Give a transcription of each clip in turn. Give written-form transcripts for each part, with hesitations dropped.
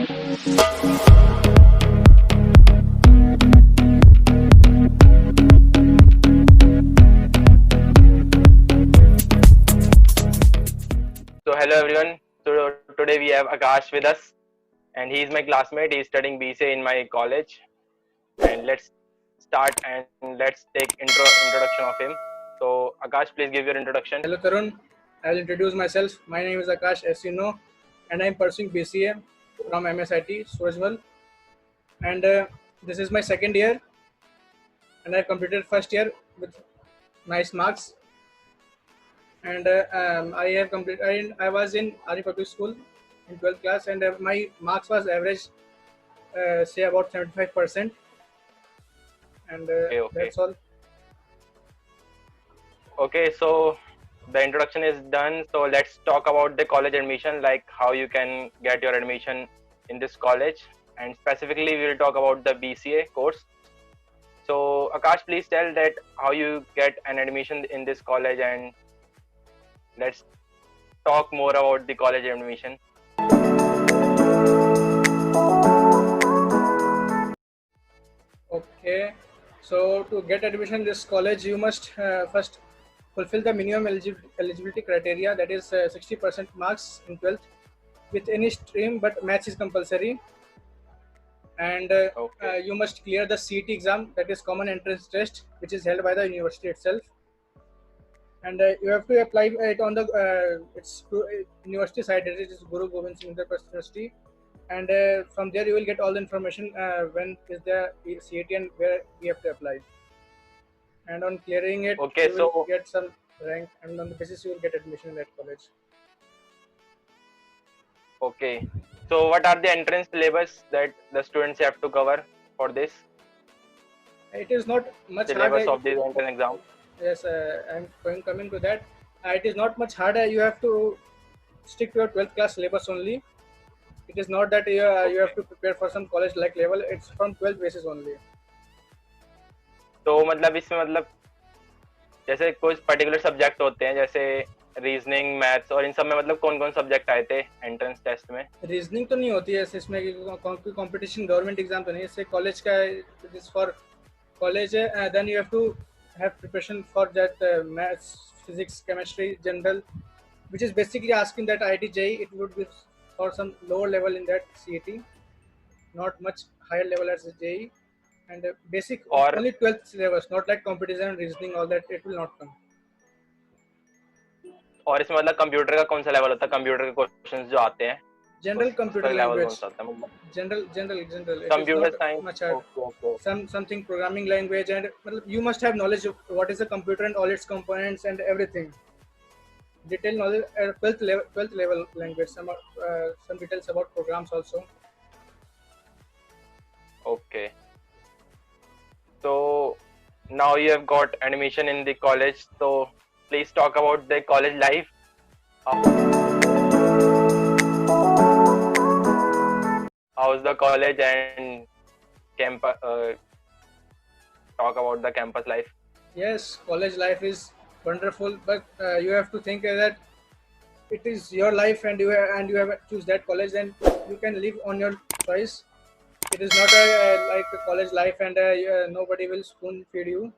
So hello everyone. So today we have Akash with us, and he is my classmate. He is studying BCA in my college. And let's start and let's take introduction of him. So Akash, please give your introduction. Hello Tarun, I will introduce myself. My name is Akash, as you know, and I am pursuing BCA from MSIT, Surajwal. And this is my second year, and I completed first year with nice marks. And I have completed. I was in Ari Public School in 12th class, and my marks was average, say about 75%. And Okay. that's all. Okay. So the introduction is done. So let's talk about the college admission, like how you can get your admission in this college, and specifically we will talk about the BCA course. So Akash, please tell that how you get an admission in this college, and let's talk more about the college admission. Okay, so to get admission in this college, you must first fulfill the minimum eligibility criteria, that is 60% marks in 12th with any stream, but maths is compulsory. And Okay. you must clear the CET exam, that is common entrance test, which is held by the university itself. And you have to apply it on the university site, it is Guru Gobind Singh University. And from there you will get all the information when is the CET and where we have to apply. And on clearing it, Okay. you will So get some rank, and on the basis you will get admission in that college. okay. So what are the entrance syllabus that the students have to cover for this It is not much hard. syllabus of this entrance exam? Yes, I'm coming to that. It is not much harder. You have to stick to your 12th class syllabus only. It is not that you have to prepare for some college like level. It's from 12th basis only. तो मतलब इसमें मतलब जैसे कुछ particular subject होते हैं जैसे reasoning maths और इन सब में मतलब कौन कौन सब्जेक्ट आए थे एंट्रेंस टेस्ट में? रीजनिंग तो नहीं होती है ऐसे इसमें, कोई कंपटीशन गवर्नमेंट एग्जाम तो नहीं है, इससे कॉलेज का इज फॉर कॉलेज है. Then you have to have preparation for that maths, physics, chemistry, general, which is basically asking that IIT JEE. It would be for some lower level in that CET, not much higher level as JEE. And basic और only 12th syllabus, not like competition, reasoning, all that. It will not come. और इसमें मतलब computer का कौन सा level होता है? Computer के क्वेश्चंस जो आते हैं General उसका computer लेवल कौन language. सा होता है मतलब? General. It is computer not science. much hard. Okay okay. Something programming language, and you must have knowledge of what is a computer and all its components and everything. Detailed knowledge. 12th level language. Some details about programs also. Okay. So now you have got admission in the college. So please talk about the college life. How's the college and campus? Talk about the campus life. Yes, college life is wonderful, but you have to think that it is your life, and you have to choose that college, and you can live on your choice. It is not like a college life, and nobody will spoon feed you.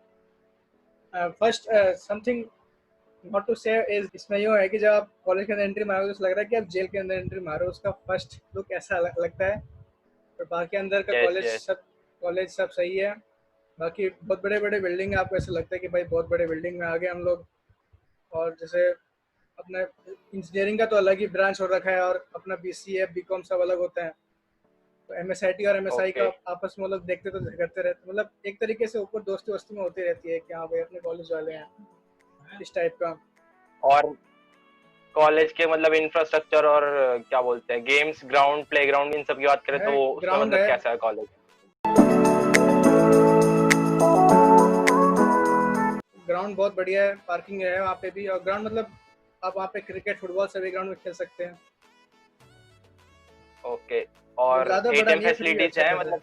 First, something not to say is इसमें यूँ है कि जब आप college के अंदर entry मारोगे तो लग रहा है कि आप जेल के अंदर एंट्री मारो, उसका फर्स्ट लुक ऐसा लगता है. और बाकी अंदर का Yes, yes. कॉलेज सब सही है. बाकी बहुत बड़े बड़े बिल्डिंग है, आपको ऐसा लगता है कि भाई बहुत बड़े बिल्डिंग में आ गए हम लोग. और जैसे अपना इंजीनियरिंग का तो अलग ही ब्रांच हो रखा है, और अपना BCA BCom सब अलग होता है. तो MSIT और MSI का Okay. आपस में लोग देखते तो करते रहते, मतलब एक तरीके से ऊपर दोस्ती वोस्ती में होती रहती है कि हाँ भाई अपने कॉलेज वाले हैं, इस टाइप का. और कॉलेज के मतलब इंफ्रास्ट्रक्चर और क्या बोलते हैं गेम्स ग्राउंड प्लेग्राउंड इन सब की बात करें तो वो उसका ग्राउंड मतलब है, कैसा है कॉलेज? ग्राउंड बहुत बढ़िया है, पार्किंग है वहाँ पे भी. और ग्राउंड मतलब आप वहाँ पे क्रिकेट फुटबॉल सभी ग्राउंड में खेल सकते हैं. ओके. और ज़्यादा बड़ा एटीएम नहीं है, फिर भी फैसिलिटीज अच्छा है खासा है. मतलब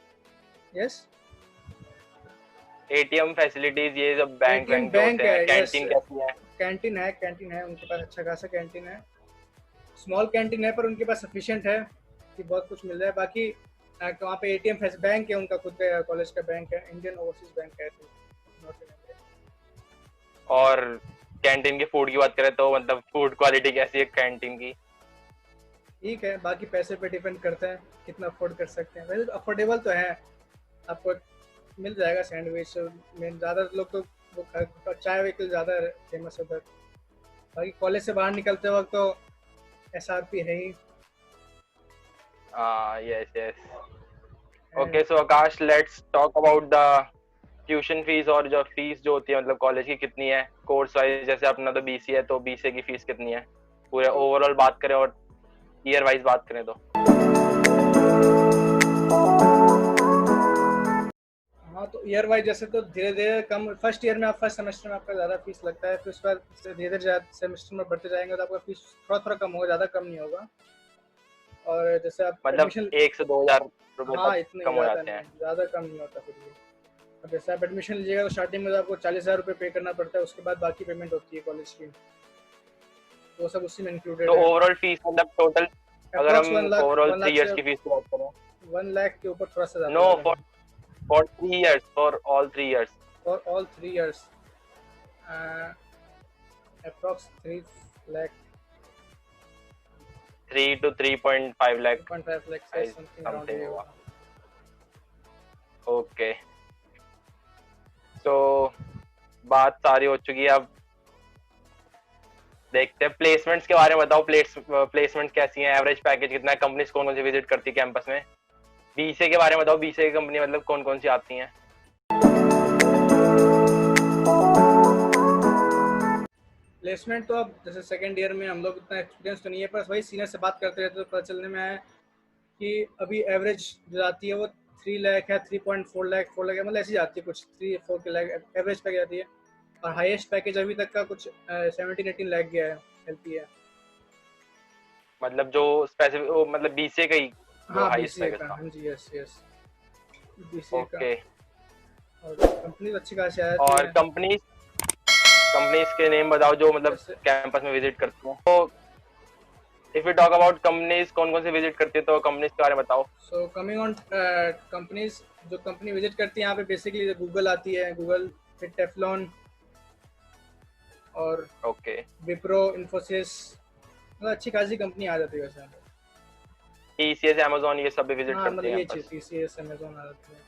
यस, एटीएम फैसिलिटीज ये सब बैंक ATM बैंक जो बैंक होते हैं है. यस, कैंटीन कैसी है? कैंटीन है उनके पास, अच्छा खासा कैंटीन है. स्मॉल कैंटीन है पर उनके पास सफिशिएंट है. कि बहुत कुछ मिल रहा है। बाकी वहाँ पे एटीएम बैंक है, उनका खुद का कॉलेज का बैंक है, इंडियन ओवरसीज बैंक है, नॉट इन इंडिया। और कैंटीन के फूड की बात करें तो मतलब फूड क्वालिटी कैसी है कैंटीन की? ठीक है, बाकी पैसे पे डिपेंड करता है कितना अफोर्ड कर सकते हैं। वैसे अफोर्डेबल तो है, आपको मिल जाएगा सैंडविच में। ज़्यादा लोग तो वो चाय वेहिकल ज़्यादा फेमस है उधर। बाकी कॉलेज से बाहर निकलते वक्त तो एसआरपी है ही। Yes yes. Okay so Akash, let's talk about the tuition fees, और जो फीस जो होती है मतलब कॉलेज की कितनी है कोर्स वाइज? जैसे अपना तो बीसीए है, तो बीसीए की फीस कितनी है पूरे ओवरऑल बात करें, और ईयर वाइज बात करें तो? हाँ, तो ईयर वाइज जैसे तो धीरे धीरे कम, फर्स्ट ईयर में आप फर्स्ट सेमेस्टर में आपका ज़्यादा फीस लगता है, फिर उसके बाद धीरे धीरे सेमेस्टर में बढ़ते जाएंगे तो आपका फीस थोड़ा थोड़ा कम होगा, ज़्यादा कम नहीं होगा। और जैसे आप मतलब एडमिशन, 1 से 2 हज़ार रुपए हाँ तक इतने कम हो ज़्यादा जाते नहीं, हैं? ज़्यादा कम नहीं होता फिर भी। अब जैसे आप एडमिशन लीजिएगा तो स्टार्टिंग में तो आपको 40,000 रुपये पे करना पड़ता है, उसके बाद बाकी पेमेंट होती है कॉलेज की, वो सब उसी में तो इंक्लूडेड है। ओवरऑल फीस मतलब टोटल, अगर अप्रॉक्स हम 1 लाख, ओवरऑल 1 लाख 3 इयर्स से की फीस की बात करें? 1 लाख के ऊपर थोड़ा सा ज़्यादा नो, ज़्यादा for 3 years, for all 3 years. For all 3 years approx 3 lakh, 3 to 3.5 lakh 2.5 lakh से समथिंग अराउंड समथिंग ये होगा। होगा। ओके, तो बात सारी हो चुकी है, अब देखते हैं प्लेसमेंट्स के बारे में बताओ। प्लेसमेंट्स कैसी हैं, एवरेज पैकेज कितना है, कंपनीज कौन कौन सी विजिट करती है कैंपस में? बीसीए के बारे में बताओ, बीसीए की कंपनी मतलब कौन कौन सी आती हैं? प्लेसमेंट तो अब जैसे सेकंड ईयर में हम लोग इतना एक्सपीरियंस तो नहीं है, पर वही सीनियर से बात करते रहते तो पता चलने में आया कि अभी एवरेज जो आती है वो 3 लाख है, 3.4 लाख, 4 लाख मतलब ऐसी जाती है, कुछ 3-4 के लाख एवरेज पैकेज आती है। और हाईएस्ट पैकेज अभी तक का कुछ 17-18 लाख गया है, एलपी है। मतलब जो स्पेसिफिक मतलब बीसीए का ही जो हाँ हाईएस्ट बीसीए पैकेज का, था? हाँ जी, यस यस, बीसीए का। ओके। और कंपनी अच्छी खासी आ जाती और है। कंपनीज के नेम बताओ जो मतलब जैसे कैंपस में विजिट करती हैं। तो if you talk about companies कौन कौन सी विजिट करती है, तो कंपनीज के बारे में बताओ। सो कमिंग ऑन कंपनीज, जो कंपनी विजिट करती है यहाँ पे बेसिकली गूगल आती है, गूगल, फिर टेफ्लॉन और ओके। विप्रो, इन्फोसिस, मतलब अच्छी खासी कंपनी आ जाती है वैसे यहाँ पे। टीसीएस, अमेजोन, ये सब भी विजिट हाँ करती मतलब है ये चीज़ कैंपस? टीसीएस, अमेजोन आ जाती है।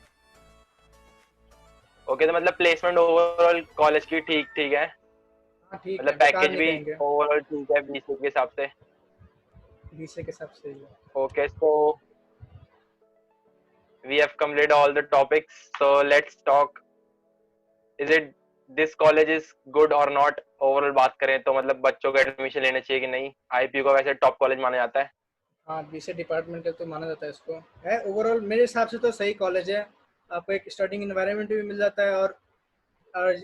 ओके, तो मतलब प्लेसमेंट ओवरऑल कॉलेज की ठीक ठीक है, हाँ ठीक मतलब है, बेकार पैकेज नहीं भी कहेंगे, ओवरऑल ठीक है बीसीए के हिसाब से? बीसीए के हिसाब से ही है। Okay, so we have completed all the topics, so let's talk, is it this college is good or not? Overall बात करें तो मतलब बच्चों को एडमिशन लेना चाहिए कि नहीं? आईपीयू को वैसे टॉप कॉलेज माना जाता है। हाँ बीसीए डिपार्टमेंटल तो माना जाता है इसको, है ओवरऑल मेरे हिसाब से तो सही कॉलेज है। आपको एक स्टडिंग इन्वायरमेंट भी मिल जाता है और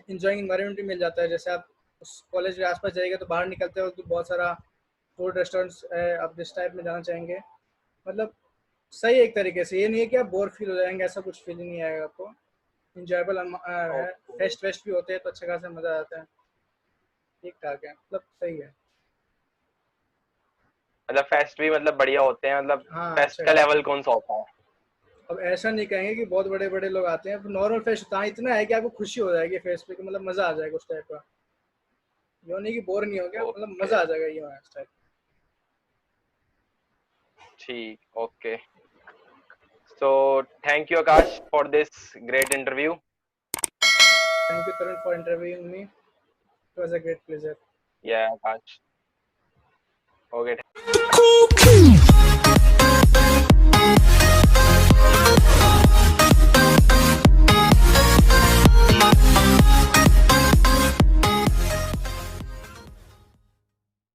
इंजॉइंग इन्वायरमेंट भी मिल जाता है। जैसे आप उस कॉलेज के आसपास जाइएगा तो बाहर निकलते वक्त तो बहुत सारा फूड रेस्टोरेंट्स है, आप जिस टाइप में जाना चाहेंगे, मतलब सही एक तरीके से। ये नहीं है कि आप बोर फील हो जाएंगे, ऐसा कुछ फील नहीं आएगा आपको। इंजॉयबल है, ओके, फेस्ट वेस्ट भी होते हैं तो अच्छा खासा मज़ा आता है। ठीक ठाक है, मतलब सही है। मतलब फेस्ट भी मतलब बढ़िया होते हैं, मतलब हाँ फेस्ट अच्छे का खासे। लेवल कौन सा होता है? अब ऐसा नहीं कहेंगे कि बहुत बड़े बड़े लोग आते हैं, नॉर्मल फेस्ट होता है, इतना है कि आपको खुशी हो जाएगी फेस्ट पे, कि मतलब मज़ा आ जाएगा उस टाइप का। यो नहीं कि बोर नहीं हो गया, मतलब ओके, मज़ा आ जाएगा ये इस टाइप। ठीक, okay. So thank you Akash for this great interview. Thank you Tarun for interviewing me, it was a great pleasure. या आकाश, ओके।